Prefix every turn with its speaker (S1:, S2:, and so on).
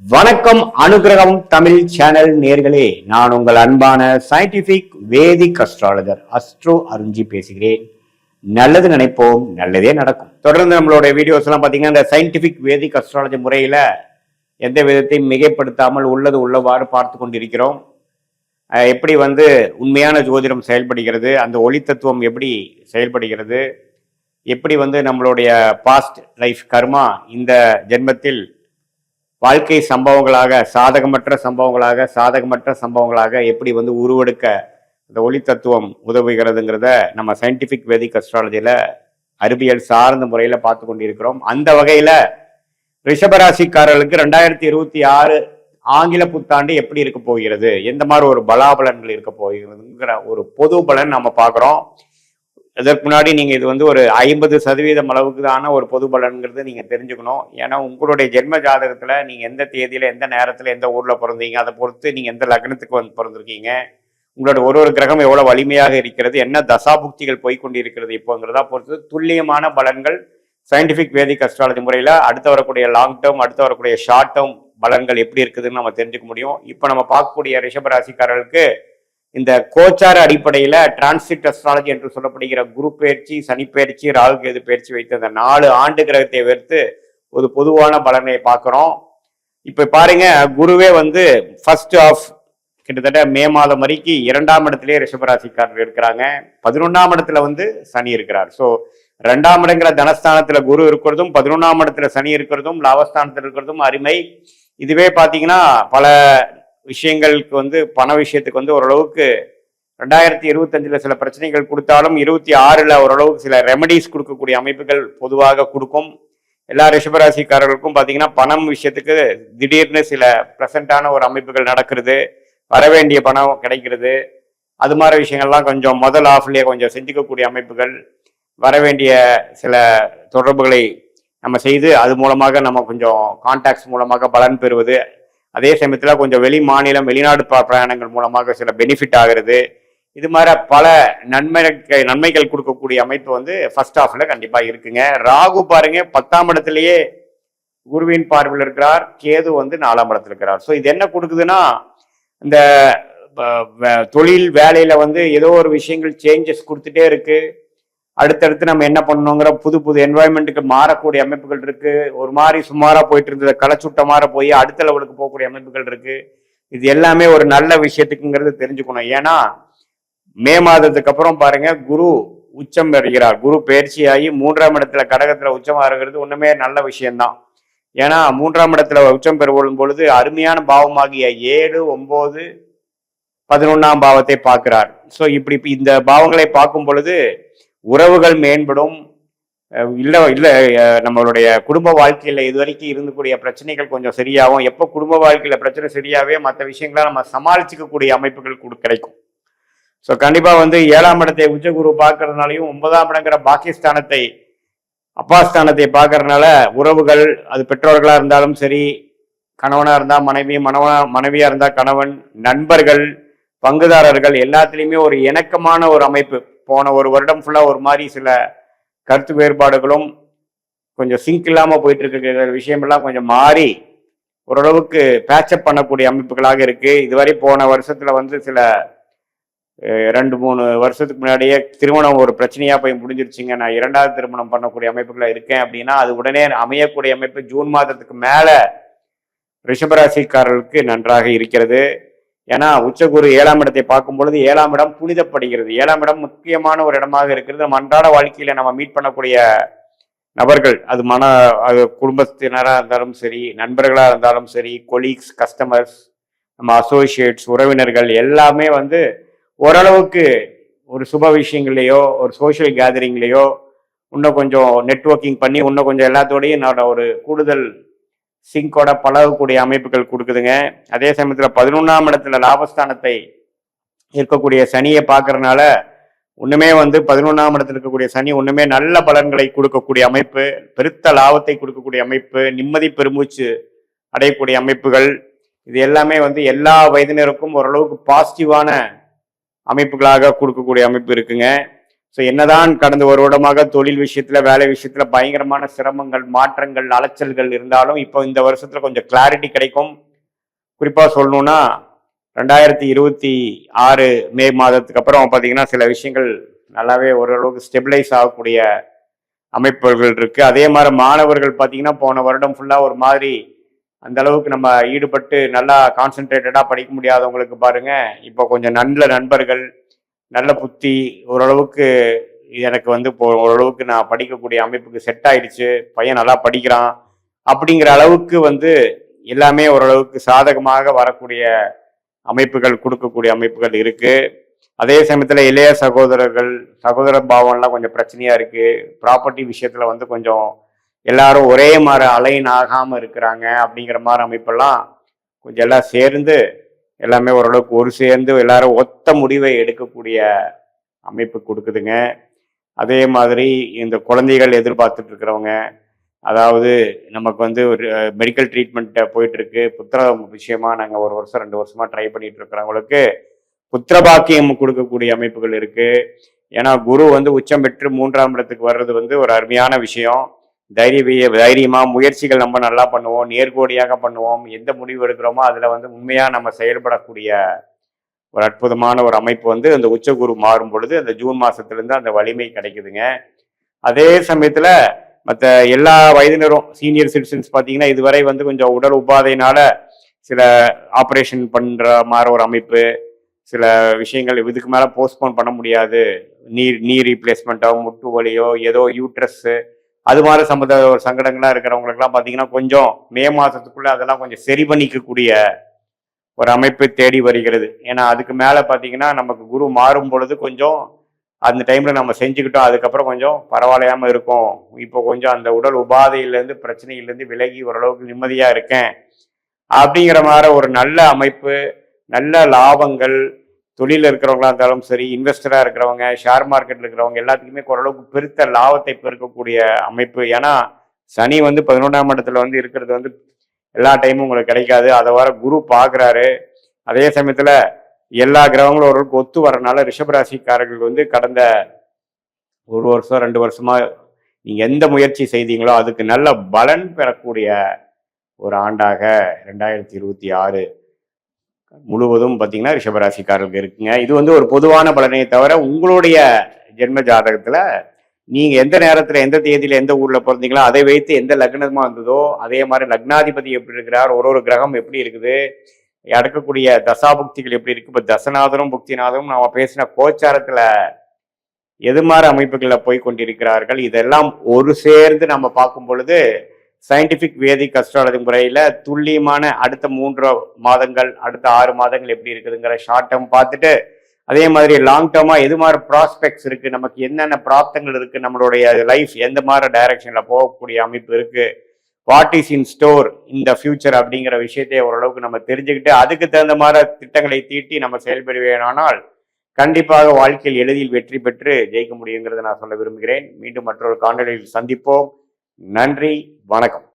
S1: வணக்கம் அனுகிரகம் தமிழ் சேனல் நேர்களே, நான் உங்கள் அன்பான சயின்டிபிக் வேதிக் அஸ்ட்ராலஜர் அஸ்ட்ரோ அருஞ்சி பேசுகிறேன். நல்லது நினைப்போம், நல்லதே நடக்கும். தொடர்ந்து நம்மளுடைய வீடியோஸ் எல்லாம் பாத்தீங்கன்னா இந்த சயின்டிபிக் வேதிக் அஸ்ட்ராலஜி முறையில எந்த விதத்தையும் மிகைப்படுத்தாமல் உள்ளது உள்ளவாறு பார்த்து கொண்டிருக்கிறோம். எப்படி உண்மையான ஜோதிடம் செயல்படுகிறது, அந்த ஒளி தத்துவம் எப்படி செயல்படுகிறது, எப்படி நம்மளுடைய பாஸ்ட் லைஃப் கர்மா இந்த ஜென்மத்தில் வாழ்க்கை சம்பவங்களாக சாதகமற்ற சம்பவங்களாக எப்படி உருவெடுக்க இந்த ஒளி தத்துவம் உதவுகிறதுங்கிறத நம்ம சயின்டிபிக் வேதிக் அஸ்ட்ராலஜியில அறிவியல் சார்ந்த முறையில பார்த்து கொண்டிருக்கிறோம். அந்த வகையில ரிஷபராசிக்காரர்களுக்கு 2026 ஆங்கில புத்தாண்டு எப்படி இருக்க போகிறது, எந்த மாதிரி ஒரு பலாபலன்கள் இருக்க போகிறதுங்கிற ஒரு பொது பலன் நம்ம பார்க்குறோம். இதற்கு முன்னாடி நீங்க இது ஒரு 50% அளவுக்கு தான ஒரு பொது பலன்கிறது நீங்க தெரிஞ்சுக்கணும். ஏன்னா உங்களுடைய ஜென்ம ஜாதகத்துல நீங்க எந்த தேதியில எந்த நேரத்துல எந்த ஊர்ல பிறந்தீங்க, அதை பொறுத்து நீங்க எந்த லக்னத்துக்கு பிறந்திருக்கீங்க, உங்களோட ஒரு கிரகம் எவ்வளவு வலிமையாக இருக்கிறது, என்ன தசாபுக்திகள் போய்கொண்டிருக்கிறது இப்போங்கிறதா பொறுத்து துல்லியமான பலன்கள் சயின்டிபிக் வேதிக் அஸ்ட்ராலஜி முறையில அடுத்து வரக்கூடிய லாங் டேர்ம் அடுத்து வரக்கூடிய ஷார்ட் டேர்ம் பலன்கள் எப்படி இருக்குதுன்னு நம்ம தெரிஞ்சுக்க முடியும். இப்போ நம்ம பார்க்கக்கூடிய ரிஷபராசிக்காரர்களுக்கு இந்த கோச்சார அடிப்படையில டிரான்சிட் அஸ்ட்ராலஜி என்று சொல்லப்படுகிற குரு பயிற்சி, சனி பயிற்சி, ராகு கேது பயிற்சி வைத்து அந்த 4 ஆண்டு கிரகத்தை வைத்து ஒரு பொதுவான பலனை பார்க்கிறோம். இப்ப பாருங்க, குருவே ஃபர்ஸ்ட் ஆஃப் கிட்டத்தட்ட மே மாதம் வரைக்கும் 2ஆம் இடத்திலே ரிஷபராசிக்காரர் இருக்கிறாங்க. 11ஆம் இடத்துல சனி இருக்கிறார். ஸோ 2ஆம் இடங்கிற தனஸ்தானத்துல குரு இருக்கிறதும் 11ஆம் இடத்துல சனி இருக்கிறதும் லாபஸ்தானத்தில் இருக்கிறதும் அருமை. இதுவே பாத்தீங்கன்னா பல விஷயங்களுக்கு பண விஷயத்துக்கு ஓரளவுக்கு 2025 சில பிரச்சனைகள் கொடுத்தாலும் 26ல் ஓரளவுக்கு சில ரெமடிஸ் கொடுக்கக்கூடிய அமைப்புகள் பொதுவாக கொடுக்கும். எல்லா ரிஷபராசிக்காரர்களுக்கும் பார்த்தீங்கன்னா பணம் விஷயத்துக்கு திடீர்னு சில ப்ரெசண்டான ஒரு அமைப்புகள் நடக்கிறது, வரவேண்டிய பணம் கிடைக்கிறது, அது மாதிரி விஷயங்கள்லாம் கொஞ்சம் முதல் ஆஃப்லேயே கொஞ்சம் செஞ்சுக்கக்கூடிய அமைப்புகள், வரவேண்டிய சில தொடர்புகளை நம்ம செய்து அது மூலமாக நம்ம கொஞ்சம் கான்டாக்ட்ஸ் மூலமாக பலன் பெறுவது, அதே சமயத்தில் கொஞ்சம் வெளி மாநிலம் வெளிநாடு பிரயாணங்கள் மூலமாக சில பெனிஃபிட் ஆகிறது, இது மாதிரி பல நன்மைகள் கொடுக்கக்கூடிய அமைப்பு ஃபர்ஸ்ட் ஹாஃப்ல கண்டிப்பா இருக்குங்க. ராகு பாருங்க 10ஆம் இடத்திலேயே குருவின் பார்வையில் இருக்கிறார், கேது 4ஆம் இடத்துல இருக்கிறார். ஸோ இது என்ன கொடுக்குதுன்னா, இந்த தொழில் வேலையில ஏதோ ஒரு விஷயங்கள் சேஞ்சஸ் கொடுத்துட்டே இருக்கு. அடுத்தடுத்து நம்ம என்ன பண்ணணுங்கிற புது புது என்வாயன்மெண்ட்டுக்கு மாறக்கூடிய அமைப்புகள் இருக்கு. ஒரு மாதிரி சுமாரா போயிட்டு இருந்தது களைச்சுட்ட மாற போய் அடுத்த லெவலுக்கு போகக்கூடிய அமைப்புகள் இருக்கு. இது எல்லாமே ஒரு நல்ல விஷயத்துக்குங்கிறது தெரிஞ்சுக்கணும். ஏன்னா மே மாதத்துக்கு அப்புறம் பாருங்க குரு உச்சம் பெறுகிறார். குரு பயிற்சியாகி 3ஆம் இடத்துல கடகத்துல உச்சமா இருக்கிறது ஒண்ணுமே நல்ல விஷயம்தான். ஏன்னா 3ஆம் இடத்துல உச்சம் பெறும் பொழுது அருமையான பாவமாகிய 7, 9, 11ஆம் பாவத்தை பார்க்கிறார். ஸோ இப்படி இந்த பாவங்களை பார்க்கும் பொழுது உறவுகள் மேம்படும். நம்மளுடைய குடும்ப வாழ்க்கையில இதுவரைக்கும் இருந்தக்கூடிய பிரச்சனைகள் கொஞ்சம் சரியாகும். எப்போ குடும்ப வாழ்க்கையில பிரச்சனை சரியாவே மற்ற விஷயங்கள நம்ம சமாளிச்சுக்கக்கூடிய அமைப்புகள் கிடைக்கும். ஸோ கண்டிப்பா 7ஆம் இடத்தை உச்சகுரு பார்க்கறதுனாலையும் 9ஆம் இடங்கிற பாக்கியஸ்தானத்தை அப்பாஸ்தானத்தை பார்க்கறதுனால உறவுகள், அது பெற்றோர்களா இருந்தாலும் சரி, கணவனா இருந்தா மனைவி, மனைவியா இருந்தா கணவன், நண்பர்கள், பங்குதாரர்கள் எல்லாத்துலேயுமே ஒரு இணக்கமான ஒரு அமைப்பு. போன ஒரு வருடம் ஃபுல்லா ஒரு மாதிரி சில கருத்து வேறுபாடுகளும் கொஞ்சம் சிங்க் இல்லாம போயிட்டு இருக்க விஷயமெல்லாம் கொஞ்சம் மாறி ஓரளவுக்கு பேச்சப் பண்ணக்கூடிய அமைப்புகளாக இருக்கு. இதுவரை போன வருஷத்துல சில 2-3 வருஷத்துக்கு முன்னாடியே திருமணம் ஒரு பிரச்சனையா போய் முடிஞ்சிருச்சுங்க, நான் 2வது திருமணம் பண்ணக்கூடிய அமைப்புகளை இருக்கேன் அப்படின்னா அது உடனே அமையக்கூடிய அமைப்பு ஜூன் மாதத்துக்கு மேல ரிஷபராசிக்காரர்களுக்கு நன்றாக இருக்கிறது. ஏன்னா உச்சகுரு 7ஆம் இடத்தை பார்க்கும் பொழுது 7ஆம் இடம் புனிதப்படுகிறது. 7ஆம் இடம் முக்கியமான ஒரு இடமாக இருக்கிறது. நம்ம அன்றாட வாழ்க்கையில நம்ம மீட் பண்ணக்கூடிய நபர்கள், அது குடும்பத்தினராக இருந்தாலும் சரி, நண்பர்களா இருந்தாலும் சரி, கொலீக்ஸ், கஸ்டமர்ஸ், நம்ம அசோசியேட்ஸ், உறவினர்கள் எல்லாமே ஓரளவுக்கு ஒரு சுப விஷயங்கள்லையோ ஒரு சோசியல் கேதரிங்லேயோ இன்னும் கொஞ்சம் நெட்வொர்க்கிங் பண்ணி இன்னும் கொஞ்சம் எல்லாத்தோடையும் என்னோட ஒரு கூடுதல் சிங்கோட பழகக்கூடிய அமைப்புகள் கொடுக்குதுங்க. அதே சமயத்துல 11ஆம் இடத்துல லாபஸ்தானத்தை இருக்கக்கூடிய சனியை பார்க்கறதுனால ஒண்ணுமே 11ஆம் இடத்துல இருக்கக்கூடிய சனி ஒண்ணுமே நல்ல பலன்களை கொடுக்கக்கூடிய அமைப்பு, பெருத்த லாபத்தை கொடுக்கக்கூடிய அமைப்பு, நிம்மதி பெருமூச்சு அடையக்கூடிய அமைப்புகள், இது எல்லாமே எல்லா வயதினருக்கும் ஓரளவுக்கு பாசிட்டிவான அமைப்புகளாக கொடுக்கக்கூடிய அமைப்பு இருக்குங்க. ஸோ என்னதான் கடந்த ஒரு வருடமாக தொழில் விஷயத்துல வேலை விஷயத்துல பயங்கரமான சிரமங்கள் மாற்றங்கள் அலைச்சல்கள் இருந்தாலும் இப்போ இந்த வருஷத்துல கொஞ்சம் கிளாரிட்டி கிடைக்கும். குறிப்பா சொல்லணும்னா 2026 மே மாதத்துக்கு அப்புறம் பார்த்தீங்கன்னா சில விஷயங்கள் நல்லாவே ஓரளவுக்கு ஸ்டெபிளைஸ் ஆகக்கூடிய அமைப்புகள் இருக்கு. அதே மாதிரி மாணவர்கள் பார்த்தீங்கன்னா போன வருடம் ஃபுல்லா ஒரு மாதிரி அந்த அளவுக்கு நம்ம ஈடுபட்டு நல்லா கான்சென்ட்ரேட்டடா படிக்க முடியாதவங்களுக்கு பாருங்க இப்போ கொஞ்சம் நல்ல நண்பர்கள் நல்ல புத்தி ஓரளவுக்கு எனக்கு வந்து இப்போ ஓரளவுக்கு நான் படிக்கக்கூடிய அமைப்புக்கு செட் ஆயிடுச்சு, பையன் நல்லா படிக்கிறான் அப்படிங்கிற அளவுக்கு வந்து எல்லாமே ஓரளவுக்கு சாதகமாக வரக்கூடிய அமைப்புகள் கொடுக்கக்கூடிய அமைப்புகள் இருக்கு. அதே சமயத்துல இளைய சகோதரர்கள் சகோதர பாவம்லாம் கொஞ்சம் பிரச்சனையா இருக்கு. ப்ராப்பர்ட்டி விஷயத்துல வந்து கொஞ்சம் எல்லாரும் ஒரே மாதிரி அலைன் ஆகாம இருக்கிறாங்க அப்படிங்கிற மாதிரி அமைப்பெல்லாம் கொஞ்சம் எல்லாம் சேர்ந்து எல்லாமே ஓரளவுக்கு ஒரு சேர்ந்து எல்லாரும் ஒத்த முடிவை எடுக்கக்கூடிய அமைப்பு கொடுக்குதுங்க. அதே மாதிரி இந்த குழந்தைகள் எதிர்பார்த்துட்டு இருக்கிறவங்க, அதாவது நமக்கு வந்து ஒரு மெடிக்கல் ட்ரீட்மெண்ட் போயிட்டு இருக்கு, புத்திர விஷயமா நாங்கள் ஒரு வருஷம் 2 வருஷமா ட்ரை பண்ணிட்டு இருக்கிறவங்களுக்கு புத்திரபாக்கியம் கொடுக்கக்கூடிய அமைப்புகள் இருக்கு. ஏன்னா குரு வந்து உச்சம் பெற்று 3ஆம் இடத்துக்கு வர்றது வந்து ஒரு அருமையான விஷயம். தைரியமா முயற்சிகள் நம்ம நல்லா பண்ணுவோம், நேர்கோடியாக பண்ணுவோம், எந்த முடிவு எடுக்கிறோமோ அதுல வந்து உண்மையா நம்ம செயல்படக்கூடிய ஒரு அற்புதமான ஒரு அமைப்பு வந்து அந்த உச்சகுரு மாறும் பொழுது அந்த ஜூன் மாசத்திலிருந்து அந்த வலிமை கிடைக்குதுங்க. அதே சமயத்துல மற்ற எல்லா வயதினரும் சீனியர் சிட்டிசன்ஸ் பார்த்தீங்கன்னா இதுவரை வந்து கொஞ்சம் உடல் உபாதையினால சில ஆப்ரேஷன் பண்ற மாதிரி ஒரு அமைப்பு, சில விஷயங்கள் இதுக்கு மேல போஸ்ட்போன் பண்ண முடியாது, நீ ரீப்ளேஸ்மெண்ட்டோ முட்டு வலியோ ஏதோ யூட்ரஸ் அது மாதிரி சம்பந்த ஒரு சங்கடங்கள்லாம் இருக்கிறவங்களுக்குலாம் பார்த்தீங்கன்னா கொஞ்சம் மே மாதத்துக்குள்ள அதெல்லாம் கொஞ்சம் சரி பண்ணிக்கக்கூடிய ஒரு அமைப்பு தேடி வருகிறது. ஏன்னா அதுக்கு மேலே பார்த்தீங்கன்னா நமக்கு குரு மாறும் பொழுது கொஞ்சம் அந்த டைம்ல நம்ம செஞ்சுக்கிட்டோம், அதுக்கப்புறம் கொஞ்சம் பரவாயில்லையாம இருக்கும். இப்போ கொஞ்சம் அந்த உடல் உபாதையிலேருந்து பிரச்சனையிலேருந்து விலகி ஓரளவுக்கு நிம்மதியாக இருக்கேன் அப்படிங்கிற மாதிரி ஒரு நல்ல அமைப்பு, நல்ல லாபங்கள், தொழிலில் இருக்கிறவங்களா இருந்தாலும் சரி, இன்வெஸ்டராக இருக்கிறவங்க, ஷேர் மார்க்கெட்டில் இருக்கிறவங்க எல்லாத்துக்குமே ஓரளவுக்கு பெருத்த லாபத்தை பெருக்கக்கூடிய அமைப்பு. ஏன்னா சனி வந்து 11ஆம் இடத்துல வந்து இருக்கிறது வந்து எல்லா டைமும் உங்களுக்கு கிடைக்காது. அதை வர குரு பார்க்குறாரு. அதே சமயத்தில் எல்லா கிரகங்களும் ஓரளவுக்கு ஒத்து வரனால ரிஷபராசிக்காரர்கள் வந்து கடந்த 1 வருஷம் 2 வருஷமா நீங்கள் எந்த முயற்சி செய்தீங்களோ அதுக்கு நல்ல பலன் பெறக்கூடிய ஒரு ஆண்டாக 2026 முழுவதும் பார்த்தீங்கன்னா ரிஷபராசிக்காரர்களுக்கு இருக்குங்க. இது வந்து ஒரு பொதுவான பலனை தவிர உங்களுடைய ஜென்ம ஜாதகத்தில் நீங்கள் எந்த நேரத்தில் எந்த தேதியில் எந்த ஊரில் பிறந்தீங்களோ அதை வைத்து எந்த லக்னமாக இருந்ததோ அதே மாதிரி லக்னாதிபதி எப்படி இருக்கிறார், ஒரு கிரகம் எப்படி இருக்குது, அடக்கக்கூடிய தசாபுக்திகள் எப்படி இருக்கு. இப்போ தசநாதனும் புக்திநாதனும் நம்ம பேசின கோச்சாரத்தில் எது மாதிரி அமைப்புகளில் போய் கொண்டிருக்கிறார்கள், இதெல்லாம் ஒரு சேர்ந்து நம்ம பார்க்கும் பொழுது சயின்டிபிக் வேதிக் அஸ்ட்ராலஜி முறையில் துல்லியமான அடுத்த 3 மாதங்கள் அடுத்த 6 மாதங்கள் எப்படி இருக்குதுங்கிற ஷார்ட் டேர்ம் பார்த்துட்டு அதே மாதிரி லாங் டேர்மா எது மாதிரி ப்ராஸ்பெக்ட்ஸ் இருக்கு, நமக்கு என்னென்ன பிராப்தங்கள் இருக்கு, நம்மளுடைய லைஃப் எந்த மாதிரி டைரக்ஷன்ல போகக்கூடிய அமைப்பு இருக்கு, வாட் இஸ் இன் ஸ்டோர் இந்த ஃபியூச்சர் அப்படிங்கிற விஷயத்தை ஓரளவுக்கு நம்ம தெரிஞ்சுக்கிட்டு அதுக்கு தகுந்த மாதிரி திட்டங்களை தீட்டி நம்ம செயல்படுவேனானால் கண்டிப்பாக வாழ்க்கையில் எளிதில் வெற்றி பெற்று ஜெயிக்க முடியுங்கிறத நான் சொல்ல விரும்புகிறேன். மீண்டும் மற்றொரு காணொலியில் சந்திப்போம். நன்றி, வணக்கம்.